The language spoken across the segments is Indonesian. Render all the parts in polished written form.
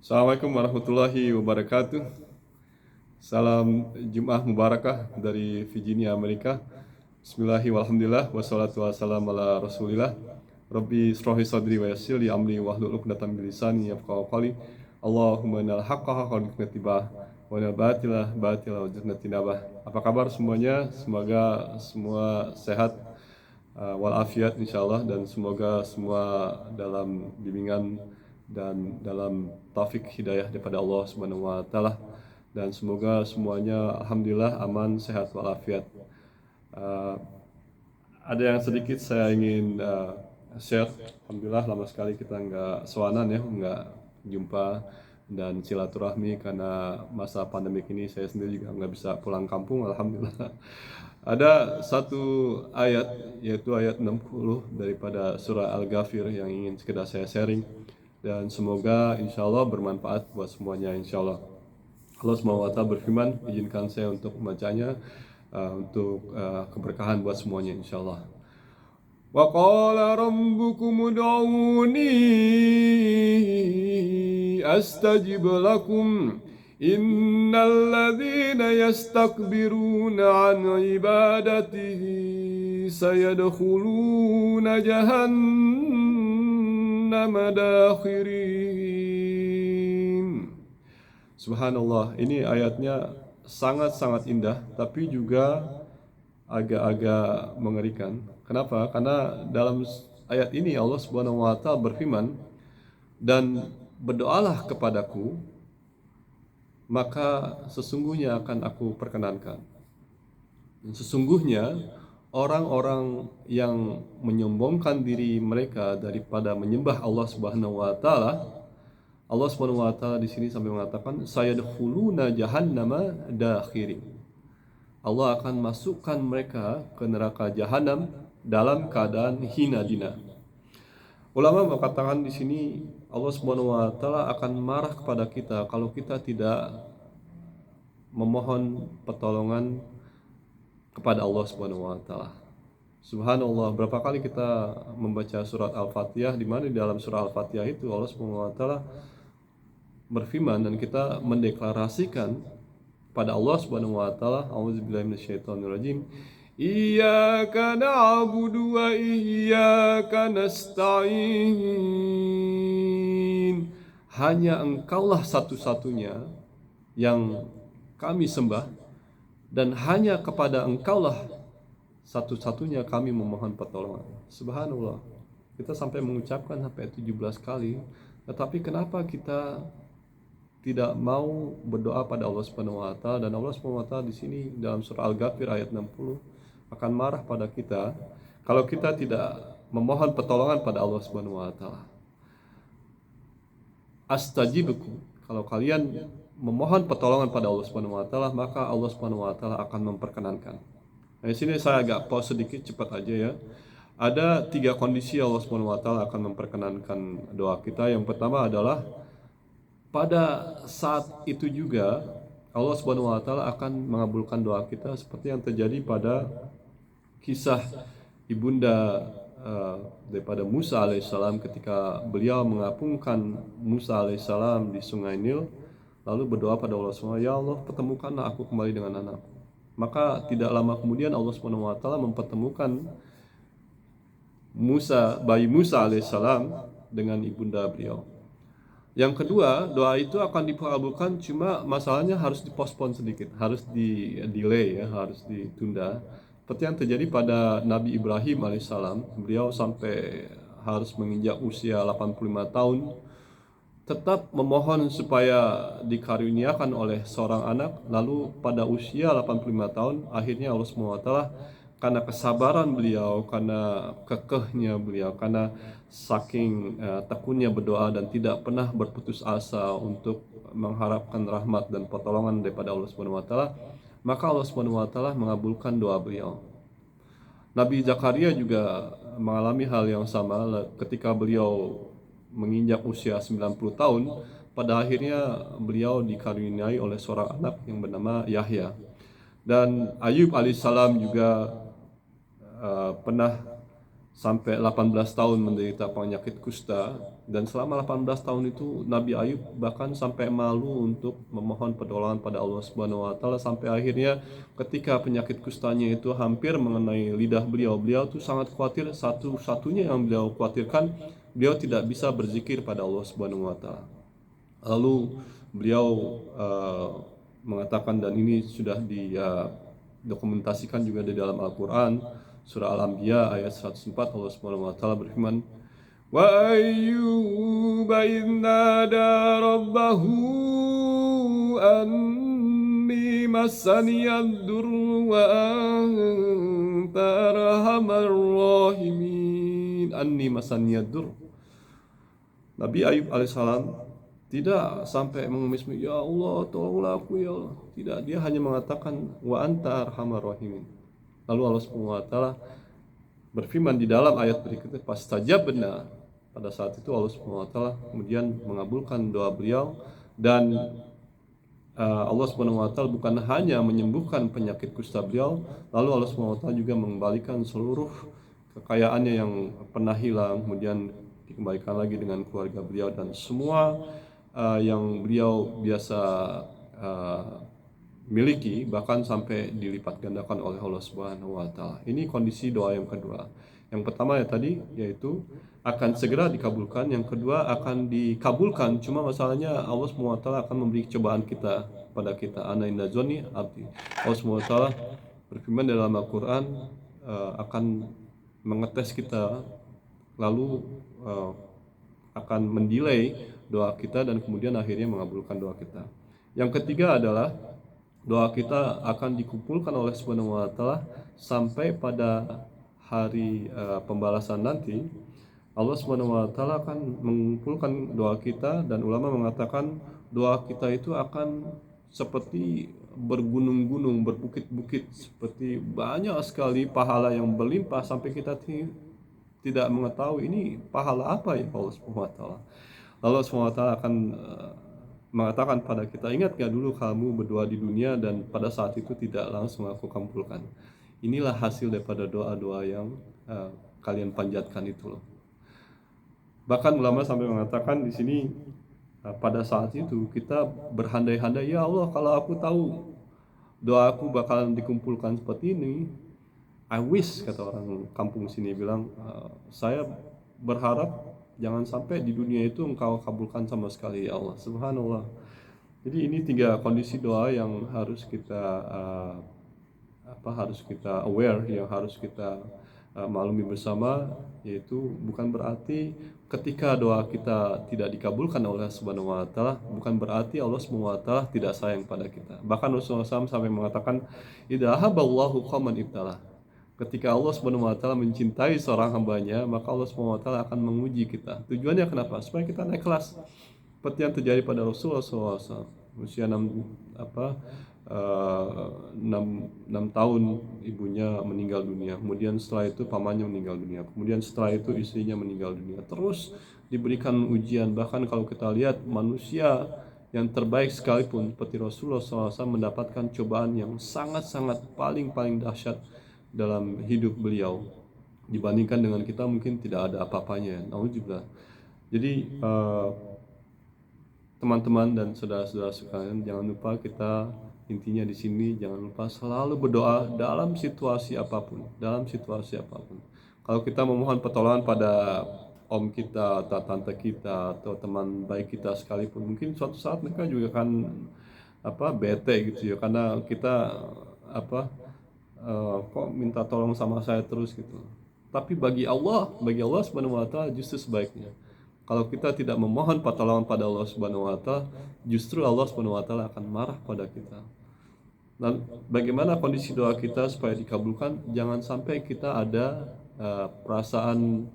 Assalamualaikum warahmatullahi wabarakatuh. Salam Jum'ah Mubarakah dari Virginia, Amerika. Bismillahirrahmanirrahim. Walhamdulillah. Wassalatu wassalamu ala rasulillah. Rabbi israhi sadri wa yassir li amri wahlul 'uqdatam min lisani yafqahu qawli. Allahumma innal haqqa haqqan tibah wa innal batila batila wajibna tinabah. Apa kabar semuanya? Semoga semua sehat walafiat insyaallah, dan semoga semua dalam bimbingan dan dalam taufik hidayah daripada Allah Subhanahu wa taala, dan semoga semuanya alhamdulillah aman, sehat walafiat. Uh, ada yang sedikit saya ingin share. Alhamdulillah lama sekali kita nggak soanan ya, nggak jumpa dan silaturahmi karena masa pandemik ini. Saya sendiri juga nggak bisa pulang kampung, alhamdulillah. Ada satu ayat, yaitu ayat 60 daripada surah Al-Ghafir yang ingin sekedar saya sharing, dan semoga insya Allah bermanfaat buat semuanya insya Allah. Allah SWT berfirman, izinkan saya untuk membacanya untuk keberkahan buat semuanya insya Allah. Wa qala rabbukum ud'uni astajib lakum innal ladzina yastakbiruna an ibadatihi sayadkhuluna jahannama dakhirin. Subhanallah, ini ayatnya sangat-sangat indah tapi juga agak-agak mengerikan. Kenapa? Karena dalam ayat ini Allah Subhanahu wa taala berfirman, "Dan berdoalah kepadaku, maka sesungguhnya akan aku perkenankan." Dan sesungguhnya orang-orang yang menyombongkan diri mereka daripada menyembah Allah Subhanahu wa taala, Allah Subhanahu wa taala di sini sampai mengatakan sayadkhuluna jahannama dakhirin. Allah akan masukkan mereka ke neraka jahanam dalam keadaan hina dina. Ulama mengatakan di sini Allah Subhanahu wa taala akan marah kepada kita kalau kita tidak memohon pertolongan kepada Allah Subhanahu wa taala. Subhanallah, berapa kali kita membaca surat Al-Fatihah, di mana di dalam surah Al-Fatihah itu Allah Subhanahu wa taala berfirman dan kita mendeklarasikan pada Allah Subhanahu wa taala, auzubillahi minasyaitonirrajim, iyyaka na'budu wa iyyaka nasta'in. Hanya Engkaulah satu-satunya yang kami sembah, dan hanya kepada Engkaulah satu-satunya kami memohon pertolongan. Subhanallah, kita sampai mengucapkan sampai 17 kali, tetapi kenapa kita tidak mau berdoa pada Allah Subhanahu wa taala? Dan Allah Subhanahu wa taala di sini dalam surah Al-Ghafir ayat 60 akan marah pada kita kalau kita tidak memohon pertolongan pada Allah Subhanahu wa taala. Astajibukum, kalau kalian memohon pertolongan pada Allah Subhanahu wa taala, maka Allah Subhanahu wa taala akan memperkenankan. Nah, di sini saya agak pause sedikit, cepat aja ya. Ada 3 kondisi Allah Subhanahu wa taala akan memperkenankan doa kita. Yang pertama adalah pada saat itu juga Allah Subhanahu wa taala akan mengabulkan doa kita, seperti yang terjadi pada kisah ibunda daripada Musa alaihissalam ketika beliau mengapungkan Musa alaihissalam di Sungai Nil, lalu berdoa pada Allah SWT, ya Allah, pertemukanlah aku kembali dengan anakku. Maka tidak lama kemudian Allah Subhanahu wa taala mempertemukan bayi Musa alaihissalam dengan ibunda beliau. Yang kedua, doa itu akan dikabulkan, cuma masalahnya harus dipospon sedikit, harus di-delay ya, harus ditunda. Seperti yang terjadi pada Nabi Ibrahim alaihissalam, beliau sampai harus menginjak usia 85 tahun, tetap memohon supaya dikaruniakan oleh seorang anak. Lalu pada usia 85 tahun, akhirnya Allah SWT karena kesabaran beliau, karena kekehnya beliau, karena saking tekunnya berdoa dan tidak pernah berputus asa untuk mengharapkan rahmat dan pertolongan daripada Allah Subhanahu wa taala, maka Allah Subhanahu wa taala mengabulkan doa beliau. Nabi Zakaria juga mengalami hal yang sama ketika beliau menginjak usia 90 tahun, pada akhirnya beliau dikaruniai oleh seorang anak yang bernama Yahya. Dan Ayub alaihissalam juga pernah sampai 18 tahun menderita penyakit kusta, dan selama 18 tahun itu Nabi Ayub bahkan sampai malu untuk memohon pertolongan pada Allah Subhanahu wa taala, sampai akhirnya ketika penyakit kustanya itu hampir mengenai lidah beliau, beliau tuh sangat khawatir. Satu-satunya yang beliau khawatirkan, beliau tidak bisa berzikir pada Allah Subhanahu wa taala. Lalu beliau mengatakan, dan ini sudah didokumentasikan juga di dalam Al-Quran, surah Al-Anbiya ayat 104, Allah Subhanahu wa taala berfirman, "Wa ayyuba idnada rabbahu anni massaniyad durru wa anta arhamar rahimin." Anni massaniyad durru. Nabi Ayub alaihissalam tidak sampai mengemis, "Ya Allah, tolonglah aku ya Allah." Tidak, dia hanya mengatakan, "Wa anta arhamar rahimin." Lalu Allah Subhanahu wa taala berfirman di dalam ayat berikutnya, "Fastajabna." Pada saat itu Allah Subhanahu wa taala kemudian mengabulkan doa beliau, dan Allah Subhanahu wa taala bukan hanya menyembuhkan penyakit kusta beliau, lalu Allah Subhanahu wa taala juga mengembalikan seluruh kekayaannya yang pernah hilang, kemudian dikembalikan lagi dengan keluarga beliau dan semua yang beliau biasa miliki, bahkan sampai dilipat gandakan oleh Allah Subhanahu wa taala. Ini kondisi doa yang kedua. Yang pertama ya tadi, yaitu akan segera dikabulkan. Yang kedua akan dikabulkan, cuma masalahnya Allah Subhanahu wa taala akan memberi cobaan kita pada kita. Ana inda zonni abdi. Allah Subhanahu wa taala berfirman dalam Al-Qur'an, akan mengetes kita, lalu akan mendelay doa kita dan kemudian akhirnya mengabulkan doa kita. Yang ketiga adalah doa kita akan dikumpulkan oleh Subhanahu wa taala sampai pada hari pembalasan nanti. Allah Subhanahu wa taala akan mengumpulkan doa kita, dan ulama mengatakan doa kita itu akan seperti bergunung-gunung, berbukit-bukit, seperti banyak sekali pahala yang berlimpah sampai kita tidak mengetahui ini pahala apa ya Allah Subhanahu wa taala. Allah SWT akan mengatakan pada kita, "Ingat gak dulu kamu berdoa di dunia dan pada saat itu tidak langsung aku kabulkan." Inilah hasil daripada doa-doa yang kalian panjatkan itu loh. Bahkan ulama sampai mengatakan di sini, pada saat itu kita berhandai-handai, "Ya Allah, kalau aku tahu doaku bakalan dikumpulkan seperti ini, I wish," kata orang kampung sini bilang, "saya berharap jangan sampai di dunia itu engkau kabulkan sama sekali ya Allah." Subhanallah. Jadi ini 3 kondisi doa yang harus kita aware, yang harus kita maklumi bersama, yaitu bukan berarti ketika doa kita tidak dikabulkan oleh Subhanahu wa taala, bukan berarti Allah Subhanahu wa taala tidak sayang pada kita. Bahkan Rasulullah SAW sampai mengatakan, "Idza haballahu qauman ibtalah." Ketika Allah Subhanahu wa taala mencintai seorang hambanya, maka Allah Subhanahu wa taala akan menguji kita. Tujuannya kenapa? Supaya kita naik kelas. Seperti yang terjadi pada Rasulullah SAW. Usia 6 tahun ibunya meninggal dunia. Kemudian setelah itu pamannya meninggal dunia. Kemudian setelah itu istrinya meninggal dunia. Terus diberikan ujian. Bahkan kalau kita lihat manusia yang terbaik sekalipun seperti Rasulullah SAW mendapatkan cobaan yang sangat-sangat paling dahsyat dalam hidup beliau. Dibandingkan dengan kita mungkin tidak ada apa-apanya. Nauzubillah. Jadi teman-teman dan saudara-saudara sekalian, jangan lupa kita, intinya di sini jangan lupa selalu berdoa dalam situasi apapun, Kalau kita memohon pertolongan pada om kita atau tante kita atau teman baik kita sekalipun, mungkin suatu saat mereka juga akan bete gitu ya, karena kita kok minta tolong sama saya terus gitu. Tapi bagi Allah Subhanahu wa taala justru sebaiknya. Kalau kita tidak memohon pertolongan pada Allah Subhanahu wa taala, justru Allah Subhanahu wa taala akan marah pada kita. Dan bagaimana kondisi doa kita supaya dikabulkan? Jangan sampai kita ada perasaan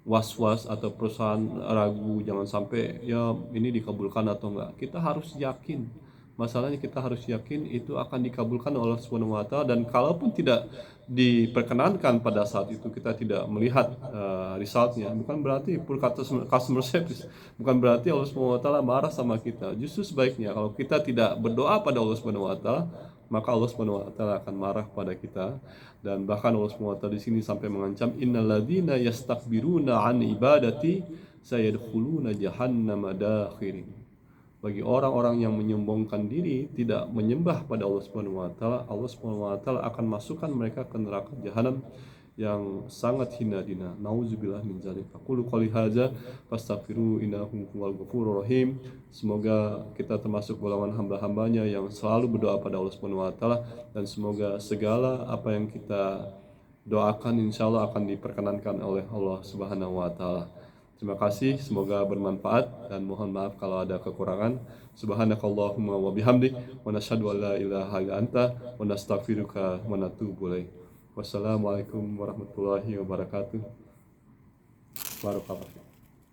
was-was atau perasaan ragu, jangan sampai ya ini dikabulkan atau enggak. Kita harus yakin. Masalahnya kita harus yakin itu akan dikabulkan oleh Allah Subhanahu wa taala, dan kalaupun tidak diperkenankan pada saat itu, kita tidak melihat resultnya, bukan berarti full customer service, bukan berarti Allah Subhanahu wa taala marah sama kita. Justru sebaiknya kalau kita tidak berdoa pada Allah Subhanahu wa taala, maka Allah Subhanahu wa taala akan marah pada kita. Dan bahkan Allah Subhanahu wa taala di sini sampai mengancam, innalladzina yastakbiruna an ibadati sayadkhuluna jahannama dakhirin. Bagi orang-orang yang menyombongkan diri, tidak menyembah pada Allah Subhanahu wa taala, Allah Subhanahu wa taala akan masukkan mereka ke neraka jahanam yang sangat hina dina. Nauzubillah min dzalik. Aqulu qouli hadza fastaghfiru innahu huwal ghafurur rahim. Semoga kita termasuk golongan hamba-hambanya yang selalu berdoa pada Allah Subhanahu wa taala, dan semoga segala apa yang kita doakan insyaallah akan diperkenankan oleh Allah Subhanahu wa taala. Terima kasih, semoga bermanfaat, dan mohon maaf kalau ada kekurangan. Subhanakallahumma wa bihamdik wa nasyhadu an la ilaha illa anta wa nastaghfiruka wa natubu ilaik. Wassalamualaikum warahmatullahi wabarakatuh. Barakallahu.